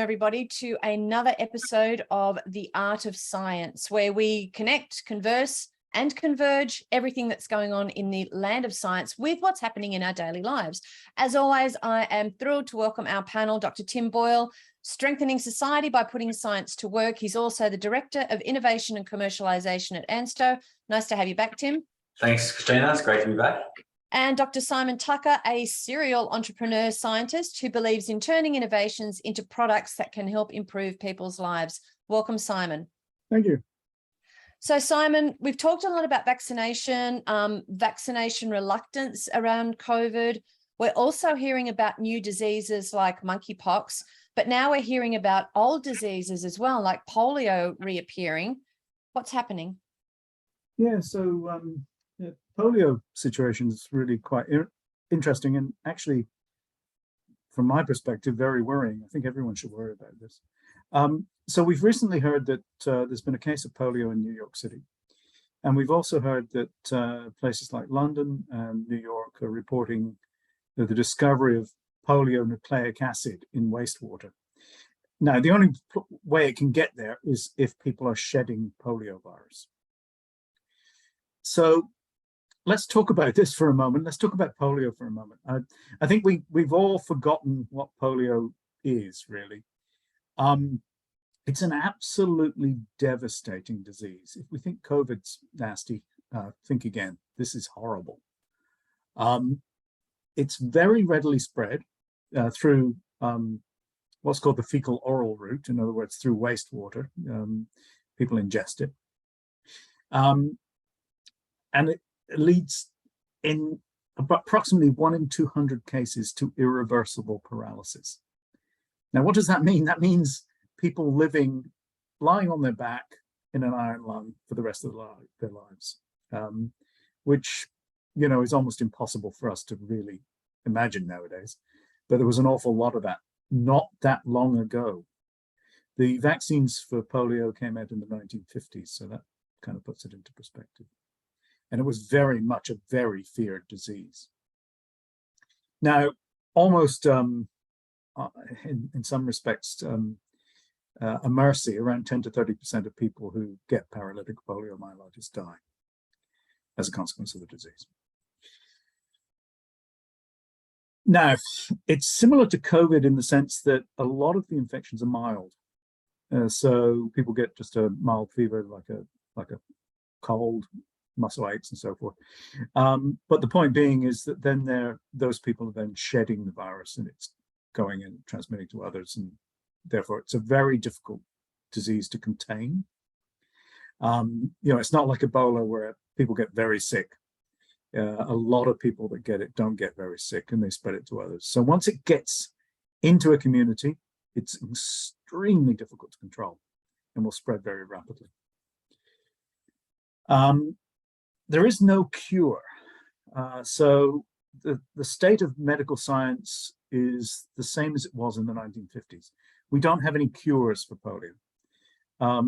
Everybody to another episode of The Art of Science, where we connect, converse, and converge everything that's going on in the land of science with what's happening in our daily lives. As always, I am thrilled to welcome our panel, Dr. Tim Boyle, Strengthening Society by Putting Science to Work. He's also the Director of Innovation and Commercialization at ANSTO. Nice to have you back, Tim. Thanks, Christina. It's great to be back. And Dr. Simon Tucker, a serial entrepreneur scientist who believes in turning innovations into products that can help improve people's lives. Welcome, Simon. Thank you. So, Simon, we've talked a lot about vaccination, vaccination reluctance around COVID. We're also hearing about new diseases like monkeypox, but now we're hearing about old diseases as well, like polio reappearing. What's happening? Yeah, so the polio situation is really quite interesting and actually, from my perspective, very worrying. I think everyone should worry about this. So we've recently heard that there's been a case of polio in New York City. And we've also heard that places like London and New York are reporting the discovery of polyonucleic acid in wastewater. Now, the only way it can get there is if people are shedding polio virus. So let's talk about this for a moment. Let's talk about polio for a moment. I think we've all forgotten what polio is, really. It's an absolutely devastating disease. If we think COVID's nasty, think again. This is horrible. It's very readily spread through what's called the fecal-oral route. In other words, through wastewater. People ingest it. And it leads in approximately 1 in 200 cases to irreversible paralysis. Now, what does that mean? That means people lying on their back in an iron lung for the rest of their lives, which, you know, is almost impossible for us to really imagine nowadays. But there was an awful lot of that not that long ago. The vaccines for polio came out in the 1950s, so that kind of puts it into perspective. And it was very much a very feared disease. Now, almost in some respects, a mercy, around 10 to 30% of people who get paralytic poliomyelitis die as a consequence of the disease. Now, it's similar to COVID in the sense that a lot of the infections are mild. So people get just a mild fever, like a cold, muscle aches and so forth. But the point being is that then those people are then shedding the virus and it's going and transmitting to others, and therefore it's a very difficult disease to contain. You know, it's not like Ebola where people get very sick. A lot of people that get it don't get very sick and they spread it to others. So once it gets into a community, it's extremely difficult to control and will spread very rapidly. There is no cure. So the state of medical science is the same as it was in the 1950s. We don't have any cures for polio.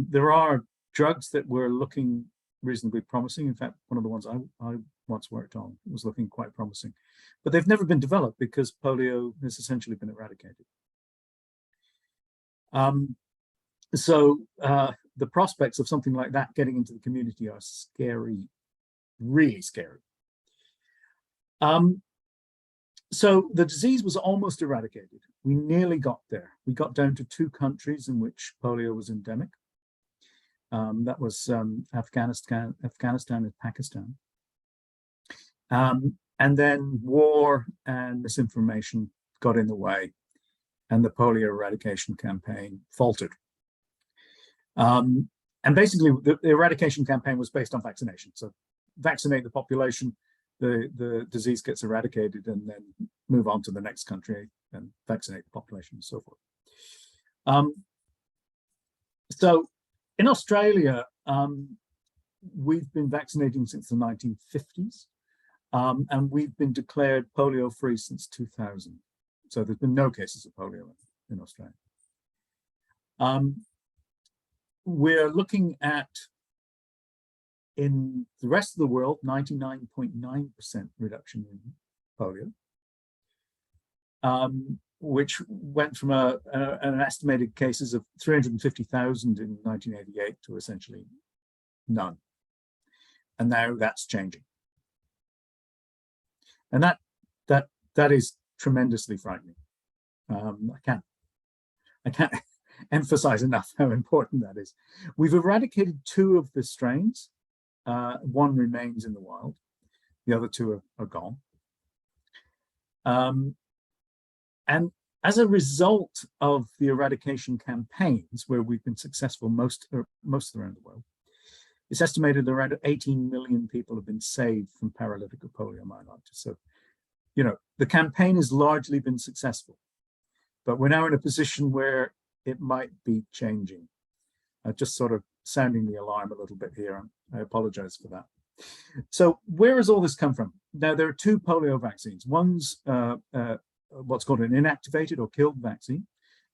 There are drugs that were looking reasonably promising. In fact, one of the ones I once worked on was looking quite promising. But they've never been developed because polio has essentially been eradicated. So the prospects of something like that getting into the community are scary. Really scary. So the disease was almost eradicated. We nearly got there. We got down to 2 countries in which polio was endemic. That was Afghanistan and Pakistan. And then war and misinformation got in the way, and the polio eradication campaign faltered. And basically, the eradication campaign was based on vaccination. So vaccinate the population, the disease gets eradicated, and then move on to the next country and vaccinate the population and so forth. So in Australia, we've been vaccinating since the 1950s, and we've been declared polio-free since 2000. So there's been no cases of polio in Australia. We're looking at, in the rest of the world, 99.9% reduction in polio. which went from an estimated cases of 350,000 in 1988 to essentially none. And now that's changing. And that is tremendously frightening. I can't emphasize enough how important that is. We've eradicated 2 of the strains. One remains in the wild. The other 2 are gone. And as a result of the eradication campaigns, where we've been successful most around the world, it's estimated around 18 million people have been saved from paralytic or poliomyelitis. So, you know, the campaign has largely been successful, but we're now in a position where it might be changing. Just sort of sounding the alarm a little bit here. I apologize for that. So where has all this come from? Now, there are 2 polio vaccines. One's what's called an inactivated or killed vaccine.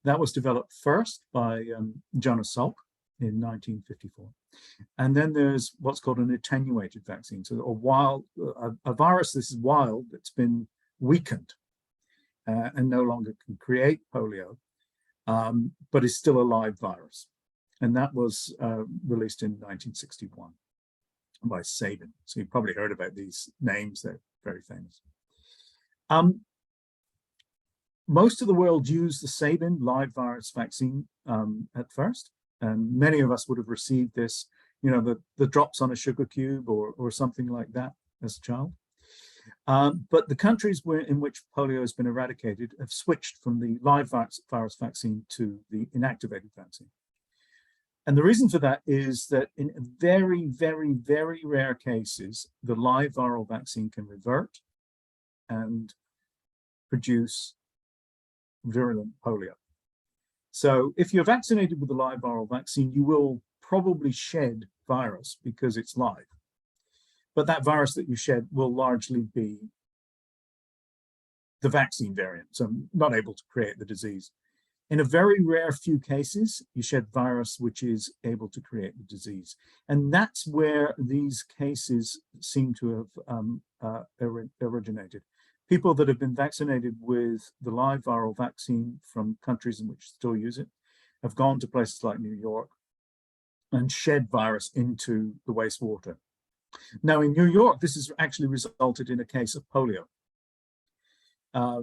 That was developed first by Jonas Salk in 1954. And then there's what's called an attenuated vaccine. So a virus, this is wild, that's been weakened and no longer can create polio, but is still a live virus. And that was released in 1961 by Sabin. So you've probably heard about these names, they're very famous. Most of the world used the Sabin live virus vaccine at first, and many of us would have received this, you know, the drops on a sugar cube or something like that as a child. But the countries in which polio has been eradicated have switched from the live virus vaccine to the inactivated vaccine. And the reason for that is that in very, very, very rare cases, the live viral vaccine can revert and produce virulent polio. So if you're vaccinated with a live viral vaccine, you will probably shed virus because it's live. But that virus that you shed will largely be the vaccine variant, so not able to create the disease. In a very rare few cases, you shed virus which is able to create the disease. And that's where these cases seem to have originated. People that have been vaccinated with the live viral vaccine from countries in which still use it have gone to places like New York and shed virus into the wastewater. Now in New York, this has actually resulted in a case of polio.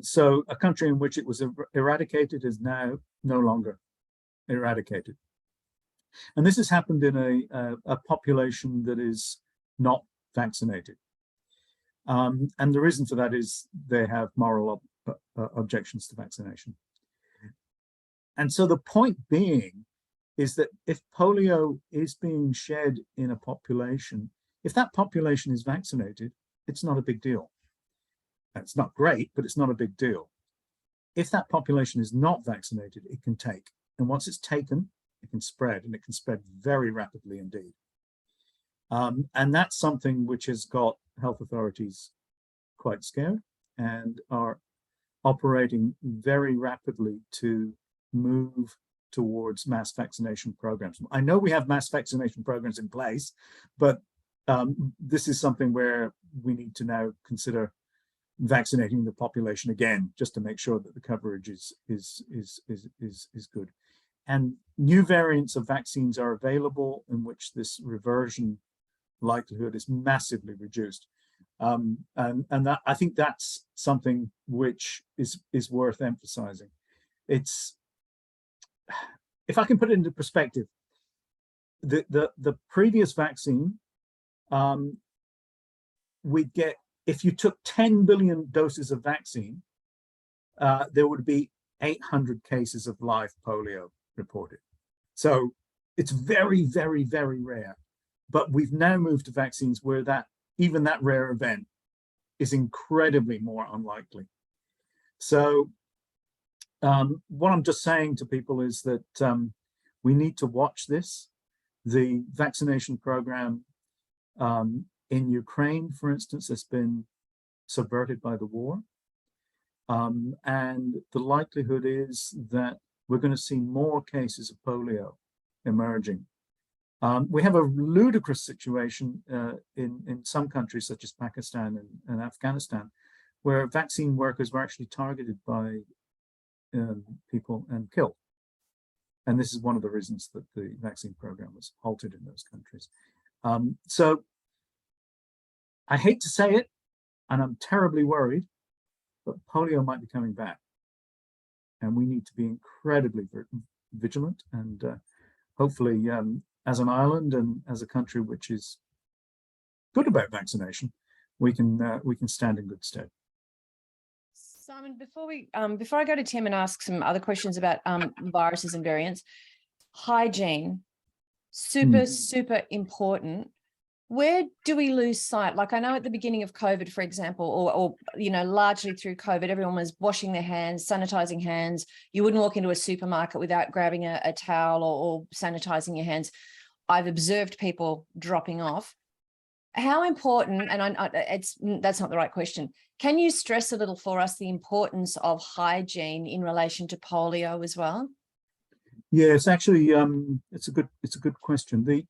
So a country in which it was eradicated is now no longer eradicated. And this has happened in a population that is not vaccinated. And the reason for that is they have moral objections to vaccination. And so the point being is that if polio is being shed in a population, if that population is vaccinated, it's not a big deal. It's not great, but it's not a big deal. If that population is not vaccinated, it can take. And once it's taken, it can spread, and it can spread very rapidly indeed. And that's something which has got health authorities quite scared and are operating very rapidly to move towards mass vaccination programs. I know we have mass vaccination programs in place, but this is something where we need to now consider vaccinating the population again, just to make sure that the coverage is good. And new variants of vaccines are available in which this reversion likelihood is massively reduced. And that, I think that's something which is worth emphasizing. It's, if I can put it into perspective, the previous vaccine, we'd get, if you took 10 billion doses of vaccine, there would be 800 cases of live polio reported. So it's very, very, very rare. But we've now moved to vaccines where that even that rare event is incredibly more unlikely. So what I'm just saying to people is that we need to watch this. The vaccination program in Ukraine, for instance, has been subverted by the war. And the likelihood is that we're going to see more cases of polio emerging. We have a ludicrous situation in some countries, such as Pakistan and Afghanistan, where vaccine workers were actually targeted by people and kill. And this is one of the reasons that the vaccine program was halted in those countries. So I hate to say it, and I'm terribly worried, but polio might be coming back. And we need to be incredibly vigilant, and hopefully as an island and as a country which is good about vaccination, we can stand in good stead. Simon, before I go to Tim and ask some other questions about viruses and variants, hygiene, super important. Where do we lose sight? Like, I know at the beginning of COVID, for example, or largely through COVID, everyone was washing their hands, sanitizing hands. You wouldn't walk into a supermarket without grabbing a towel or sanitizing your hands. I've observed people dropping off. How important, and that's not the right question. Can you stress a little for us the importance of hygiene in relation to polio as well? Yes, actually, it's a good question.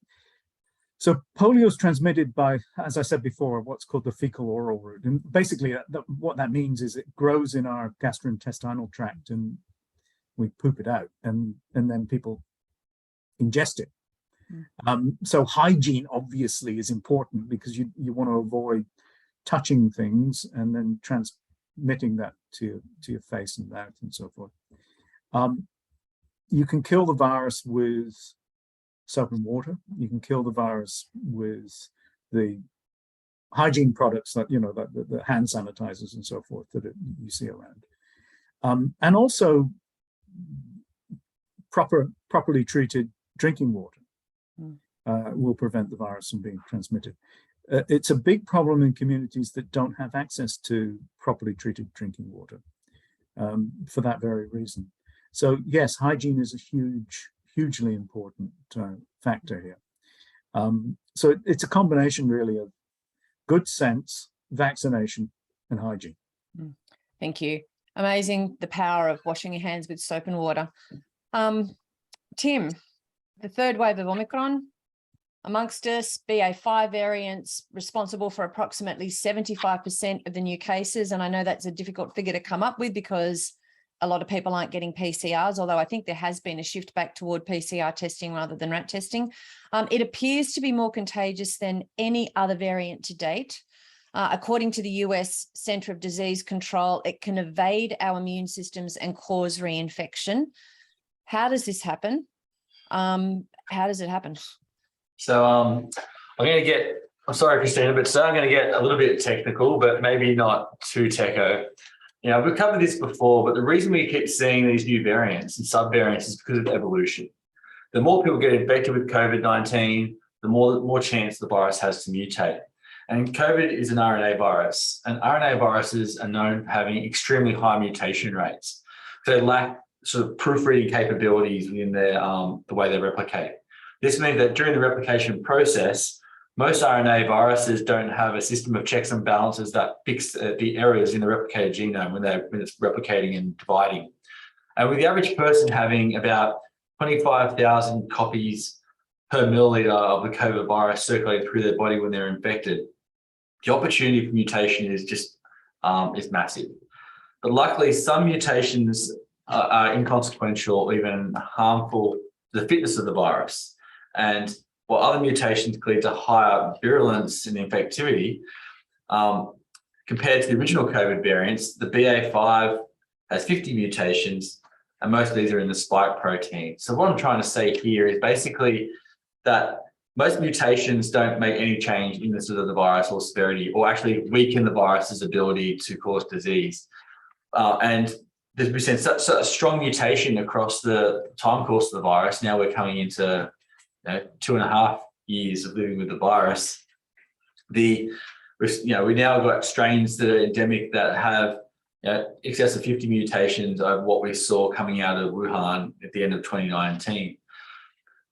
So polio is transmitted by, as I said before, what's called the fecal oral route, and basically what that means is it grows in our gastrointestinal tract, and we poop it out, and then people ingest it. So hygiene obviously is important, because you want to avoid touching things and then transmitting that to your face and mouth and so forth. You can kill the virus with soap and water. You can kill the virus with the hygiene products that the hand sanitizers and so forth that you see around, and also properly treated drinking water will prevent the virus from being transmitted. It's a big problem in communities that don't have access to properly treated drinking water, for that very reason. So yes, hygiene is a hugely important factor here. So it's a combination really of good sense, vaccination, and hygiene. Thank you. Amazing, the power of washing your hands with soap and water. Tim, the third wave of Omicron amongst us, BA5 variants responsible for approximately 75% of the new cases. And I know that's a difficult figure to come up with because a lot of people aren't getting PCRs, although I think there has been a shift back toward PCR testing rather than rat testing. It appears to be more contagious than any other variant to date. According to the US Centre of Disease Control, it can evade our immune systems and cause reinfection. How does this happen? How does it happen? So I'm sorry, Christina, but so I'm going to get a little bit technical, but maybe not too techo. We've covered this before, but the reason we keep seeing these new variants and subvariants is because of evolution. The more people get infected with COVID-19, the more chance the virus has to mutate. And COVID is an RNA virus, and RNA viruses are known for having extremely high mutation rates. So they lack sort of proofreading capabilities within their the way they replicate. This means that during the replication process, most RNA viruses don't have a system of checks and balances that fix the errors in the replicated genome when it's replicating and dividing. And with the average person having about 25,000 copies per milliliter of the COVID virus circulating through their body when they're infected, the opportunity for mutation is just is massive. But luckily, some mutations are inconsequential or even harmful to the fitness of the virus. And while other mutations lead to higher virulence and infectivity, compared to the original COVID variants, the BA5 has 50 mutations, and most of these are in the spike protein. So what I'm trying to say here is basically that most mutations don't make any change in the sort of the virus or severity, or actually weaken the virus's ability to cause disease. And there's been such a strong mutation across the time course of the virus. Now we're coming into 2.5 years of living with the virus. We now got strains that are endemic that have excess of 50 mutations of what we saw coming out of Wuhan at the end of 2019.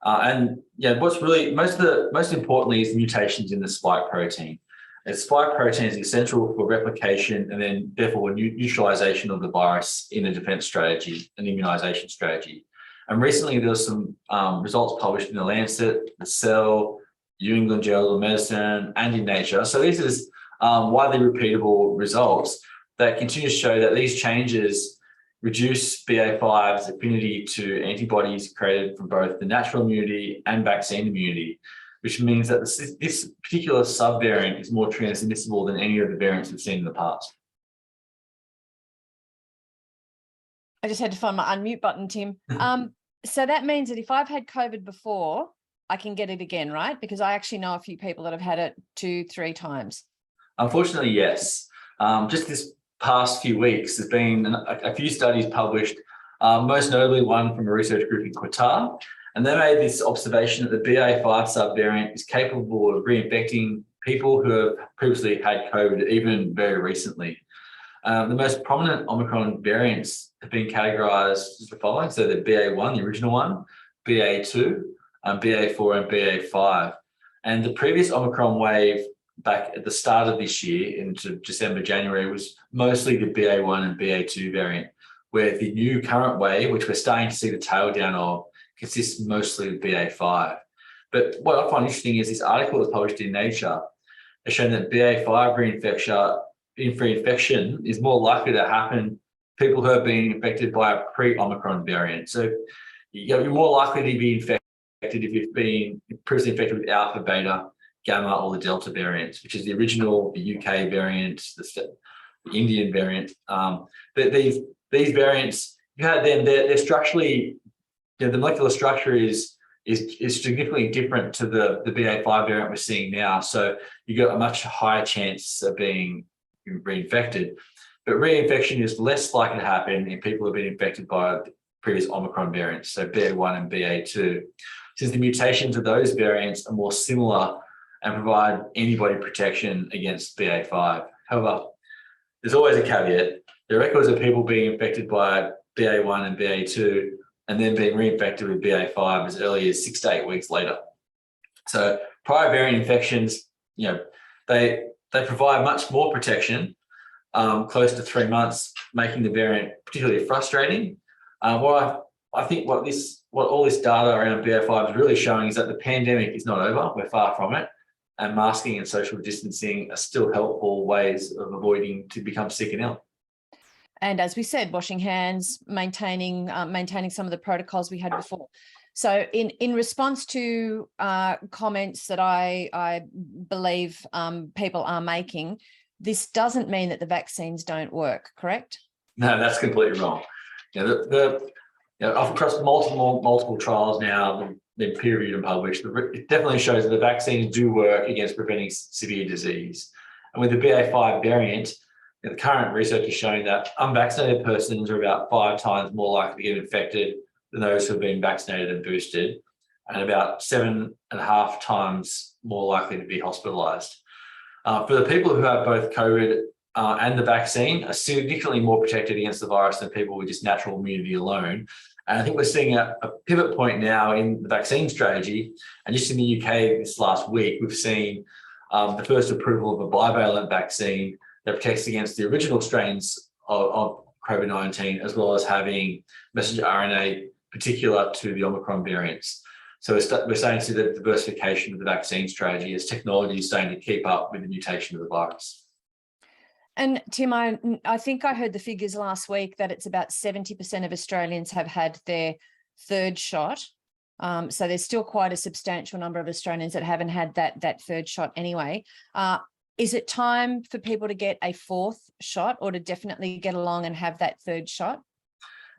What's really most importantly is mutations in the spike protein. And spike protein is essential for replication and then therefore neutralization of the virus in a defense strategy, an immunization strategy. And recently there was some results published in the Lancet, the Cell, New England Journal of Medicine, and in Nature. So this is widely repeatable results that continue to show that these changes reduce BA5's affinity to antibodies created from both the natural immunity and vaccine immunity, which means that this particular subvariant is more transmissible than any of the variants we've seen in the past. I just had to find my unmute button, Tim. So that means that if I've had COVID before, I can get it again, right? Because I actually know a few people that have had it 2-3 times. Unfortunately, yes. Just this past few weeks, there's been a few studies published, most notably one from a research group in Qatar, and they made this observation that the BA5 subvariant is capable of reinfecting people who have previously had COVID, even very recently. The most prominent Omicron variants have been categorized as the following. So the BA1, the original one, BA2, BA4 and BA5. And the previous Omicron wave back at the start of this year into December, January was mostly the BA1 and BA2 variant, where the new current wave, which we're starting to see the tail down of, consists mostly of BA5. But what I find interesting is this article was published in Nature has shown that BA5 reinfection is more likely to happen people who have been infected by a pre-Omicron variant. So you're more likely to be infected if you've been previously infected with Alpha, Beta, Gamma, or the Delta variants, which is the original, the UK variant, the Indian variant. But these variants, you had them, they're structurally, the molecular structure is significantly different to the BA5 variant we're seeing now. So you got a much higher chance of being reinfected. But reinfection is less likely to happen in people who have been infected by previous Omicron variants, so BA1 and BA2, since the mutations of those variants are more similar and provide antibody protection against BA5. However, there's always a caveat. There are records of people being infected by BA1 and BA2 and then being reinfected with BA5 as early as 6 to 8 weeks later. So prior variant infections, they provide much more protection, close to 3 months, making the variant particularly frustrating. I think what all this data around BA5 is really showing is that the pandemic is not over. We're far from it, and masking and social distancing are still helpful ways of avoiding to become sick and ill. And as we said, washing hands, maintaining some of the protocols we had before. So in response to comments that I believe people are making, this doesn't mean that the vaccines don't work, correct? No, that's completely wrong. Across multiple trials now, they're peer-reviewed and published, it definitely shows that the vaccines do work against preventing severe disease. And with the BA5 variant, the current research is showing that unvaccinated persons are about 5 times more likely to get infected than those who have been vaccinated and boosted, and about 7.5 times more likely to be hospitalized. For the people who have both COVID and the vaccine are significantly more protected against the virus than people with just natural immunity alone. And I think we're seeing a pivot point now in the vaccine strategy. And just in the UK this last week, we've seen the first approval of a bivalent vaccine that protects against the original strains of COVID-19, as well as having messenger RNA particular to the Omicron variants. So we're starting to see the diversification of the vaccine strategy as technology is starting to keep up with the mutation of the virus. And Tim, I think I heard the figures last week that it's about 70% of Australians have had their 3rd shot. So there's still quite a substantial number of Australians that haven't had that 3rd shot anyway. Is it time for people to get a 4th shot, or to definitely get along and have that 3rd shot?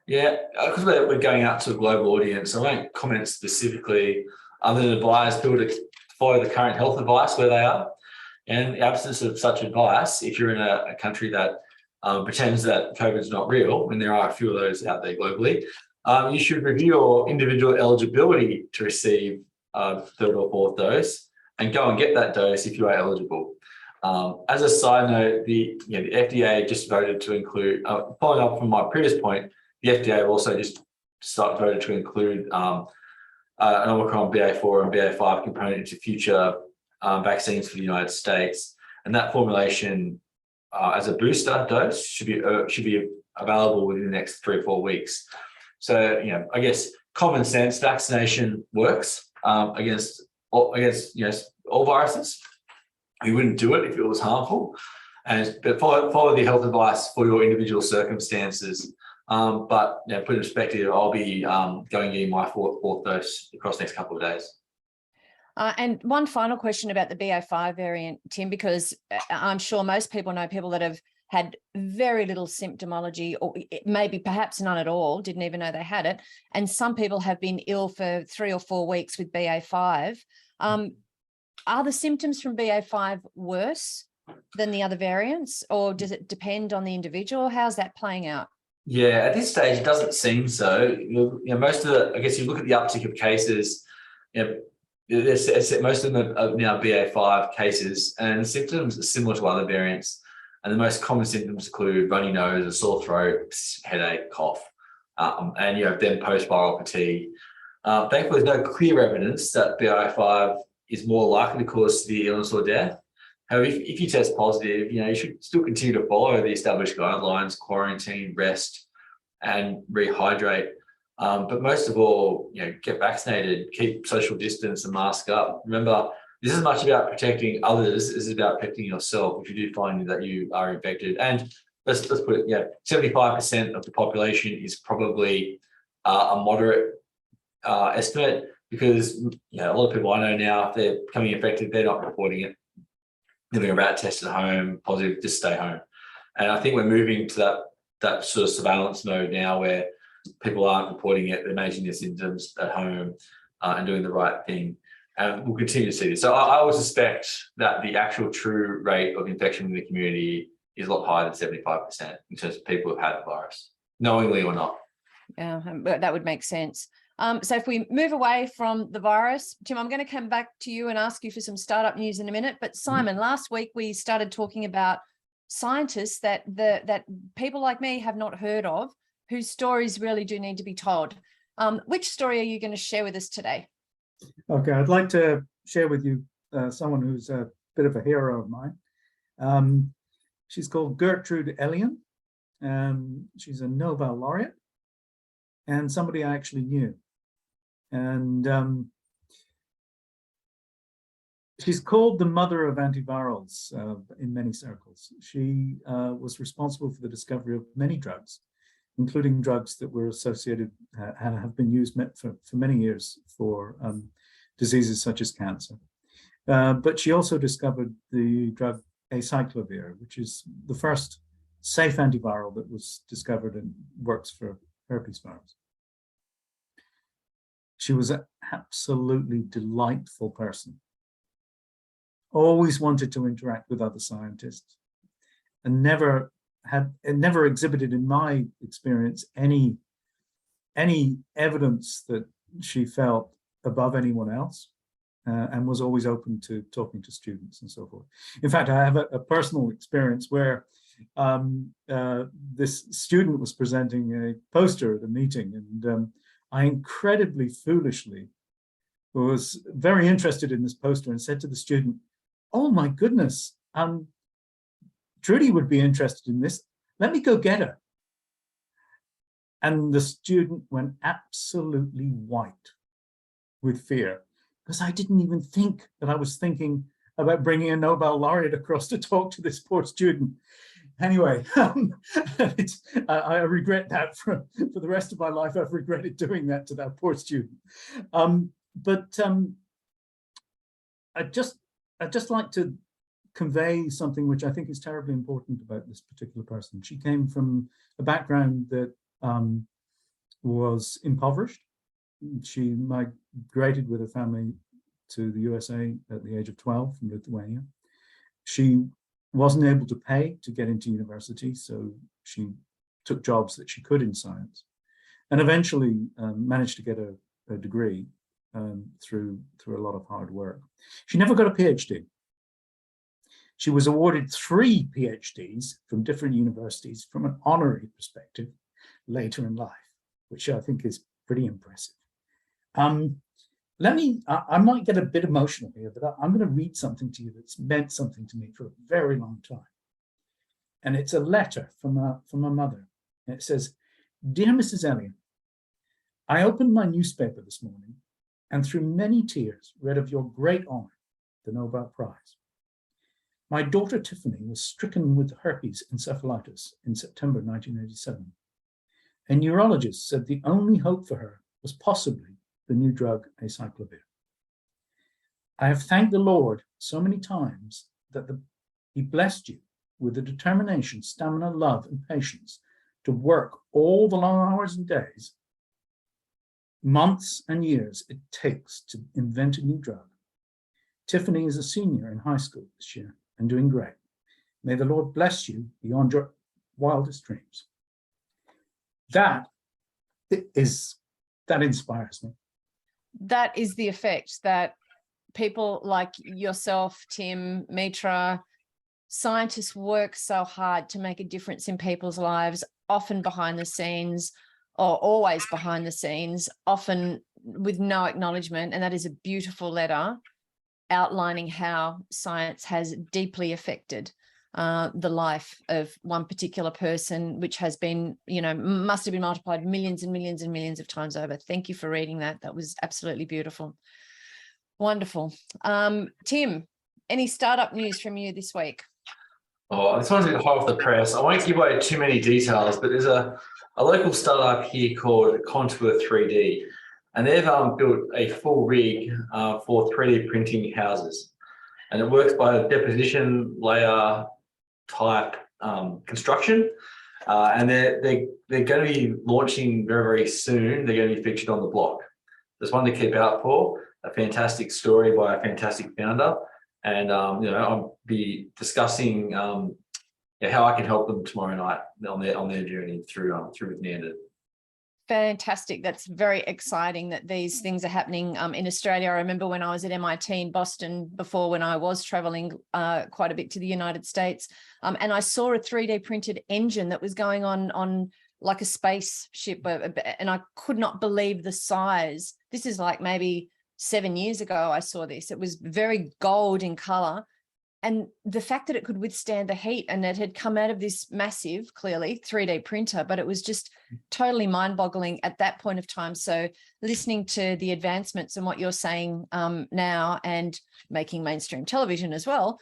Yeah, because we're going out to a global audience, I won't comment specifically other than advise people to follow the current health advice where they are. And in the absence of such advice, if you're in a country that pretends that COVID is not real, and there are a few of those out there globally, you should review your individual eligibility to receive 3rd or 4th dose and go and get that dose if you are eligible. As a side note, the FDA just voted to include, following up from my previous point, the FDA also just voted to include an Omicron BA4 and BA5 component into future vaccines for the United States, and that formulation as a booster dose should be available within the next 3 or 4 weeks. So I guess common sense vaccination works against all viruses. We wouldn't do it if it was harmful, but follow the health advice for your individual circumstances. But put in perspective, I'll be going in my fourth dose across the next couple of days. And one final question about the BA.5 variant, Tim, because I'm sure most people know people that have had very little symptomology, or maybe perhaps none at all, didn't even know they had it. And some people have been ill for 3 or 4 weeks with BA.5. Are the symptoms from BA.5 worse than the other variants, or does it depend on the individual? How's that playing out? Yeah, at this stage, it doesn't seem so. Most of the, I guess you look at the uptick of cases, most of them are now BA.5 cases, and the symptoms are similar to other variants. And the most common symptoms include runny nose, a sore throat, headache, cough, and then post-viral fatigue. Thankfully, there's no clear evidence that BA.5 is more likely to cause severe illness or death. However, if you test positive, you should still continue to follow the established guidelines: quarantine, rest, and rehydrate. But most of all, get vaccinated, keep social distance, and mask up. Remember, this is as much about protecting others as about protecting yourself if you do find that you are infected. And let's put it, 75% of the population is probably a moderate estimate, because a lot of people I know now, if they're becoming infected, they're not reporting it. Doing a rat test at home, positive, just stay home. And I think we're moving to that sort of surveillance mode now, where people aren't reporting it, they're managing their symptoms at home and doing the right thing. And we'll continue to see this. So I would suspect that the actual true rate of infection in the community is a lot higher than 75% in terms of people who've had the virus, knowingly or not. Yeah, that would make sense. So if we move away from the virus, Tim, I'm going to come back to you and ask you for some startup news in a minute. But Simon, last week we started talking about scientists that people like me have not heard of, whose stories really do need to be told. Which story are you going to share with us today? Okay, I'd like to share with you someone who's a bit of a hero of mine. She's called Gertrude Elion. She's a Nobel laureate and somebody I actually knew. And she's called the mother of antivirals in many circles. She was responsible for the discovery of many drugs, including drugs that were associated and have been used for many years for diseases such as cancer. But she also discovered the drug acyclovir, which is the first safe antiviral that was discovered and works for herpes virus. She was an absolutely delightful person. Always wanted to interact with other scientists, and never exhibited, in my experience, any evidence that she felt above anyone else, and was always open to talking to students and so forth. In fact, I have a personal experience where this student was presenting a poster at a meeting, and I incredibly foolishly was very interested in this poster and said to the student, "Oh my goodness, Trudy would be interested in this. Let me go get her." And the student went absolutely white with fear, because I didn't even think that I was thinking about bringing a Nobel laureate across to talk to this poor student. Anyway, I regret that for the rest of my life. I've regretted doing that to that poor student. But I'd just like to convey something which I think is terribly important about this particular person. She came from a background that was impoverished. She migrated with her family to the USA at the age of 12 from Lithuania. She wasn't able to pay to get into university, so she took jobs that she could in science, and eventually managed to get a degree through a lot of hard work. She never got a PhD. She was awarded 3 PhDs from different universities from an honorary perspective later in life, which I think is pretty impressive. I might get a bit emotional here, but I'm going to read something to you that's meant something to me for a very long time. And it's a letter from my mother. And it says, "Dear Mrs. Elion, I opened my newspaper this morning and through many tears read of your great honor, the Nobel Prize. My daughter Tiffany was stricken with herpes encephalitis in September 1987. A neurologist said the only hope for her was possibly the new drug acyclovir. I have thanked the Lord so many times that He blessed you with the determination, stamina, love, and patience to work all the long hours and days, months and years it takes to invent a new drug. Tiffany is a senior in high school this year and doing great. May the Lord bless you beyond your wildest dreams. That inspires me. That is the effect that people like yourself, Tim, Mitra, scientists work so hard to make a difference in people's lives, often behind the scenes, or always behind the scenes, often with no acknowledgement. And that is a beautiful letter outlining how science has deeply affected the life of one particular person, which has been, must have been multiplied millions and millions and millions of times over. Thank you for reading that. That was absolutely beautiful. Wonderful. Tim, any startup news from you this week? Oh, this one's a bit hot off the press. I won't give away too many details, but there's a local startup here called Contour 3D, and they've built a full rig for 3D printing houses. And it works by deposition layer type construction. And they're going to be launching very, very soon. They're going to be featured on The Block. There's one to keep out for, a fantastic story by a fantastic founder. And, I'll be discussing how I can help them tomorrow night on their journey through with Neander. Fantastic. That's very exciting that these things are happening in Australia. I remember when I was at MIT in Boston before, when I was traveling quite a bit to the United States, and I saw a 3D printed engine that was going on like a spaceship, and I could not believe the size. This is like maybe 7 years ago I saw this. It was very gold in color. And the fact that it could withstand the heat, and it had come out of this massive, clearly 3D printer, but it was just totally mind-boggling at that point of time. So listening to the advancements and what you're saying now, and making mainstream television as well,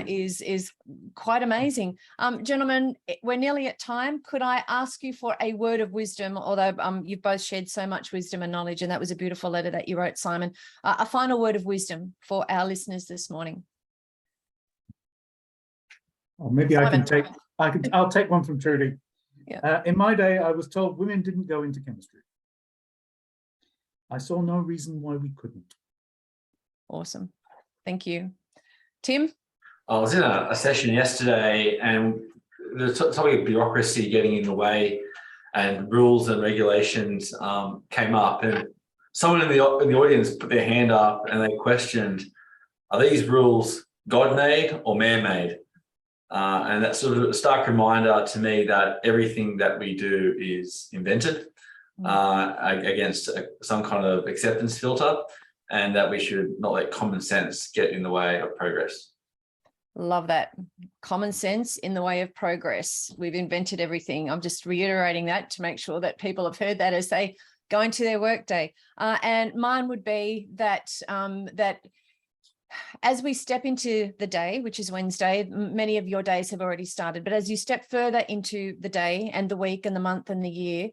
is quite amazing. Gentlemen, we're nearly at time. Could I ask you for a word of wisdom, although you've both shared so much wisdom and knowledge, and that was a beautiful letter that you wrote, Simon. A final word of wisdom for our listeners this morning. Or maybe I'll take one from Trudy. Yeah. In my day, I was told women didn't go into chemistry. I saw no reason why we couldn't. Awesome. Thank you. Tim? I was in a session yesterday, and the topic of bureaucracy getting in the way and rules and regulations came up, and someone in the audience put their hand up and they questioned, are these rules God-made or man-made? And that's sort of a stark reminder to me that everything that we do is invented against some kind of acceptance filter, and that we should not let common sense get in the way of progress. Love that. Common sense in the way of progress. We've invented everything. I'm just reiterating that to make sure that people have heard that as they go into their workday. And mine would be that as we step into the day, which is Wednesday, many of your days have already started, but as you step further into the day and the week and the month and the year,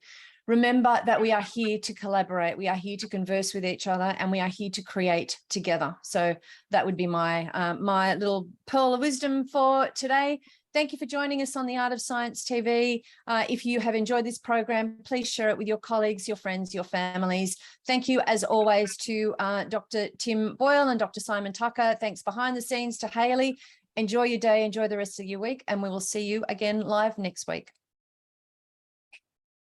remember that we are here to collaborate. We are here to converse with each other, and we are here to create together. So that would be my my little pearl of wisdom for today. Thank you for joining us on The Art of Science TV. If you have enjoyed this program, please share it with your colleagues, your friends, your families. Thank you, as always, to Dr. Tim Boyle and Dr. Simon Tucker. Thanks behind the scenes to Hayley. Enjoy your day, enjoy the rest of your week, and we will see you again live next week.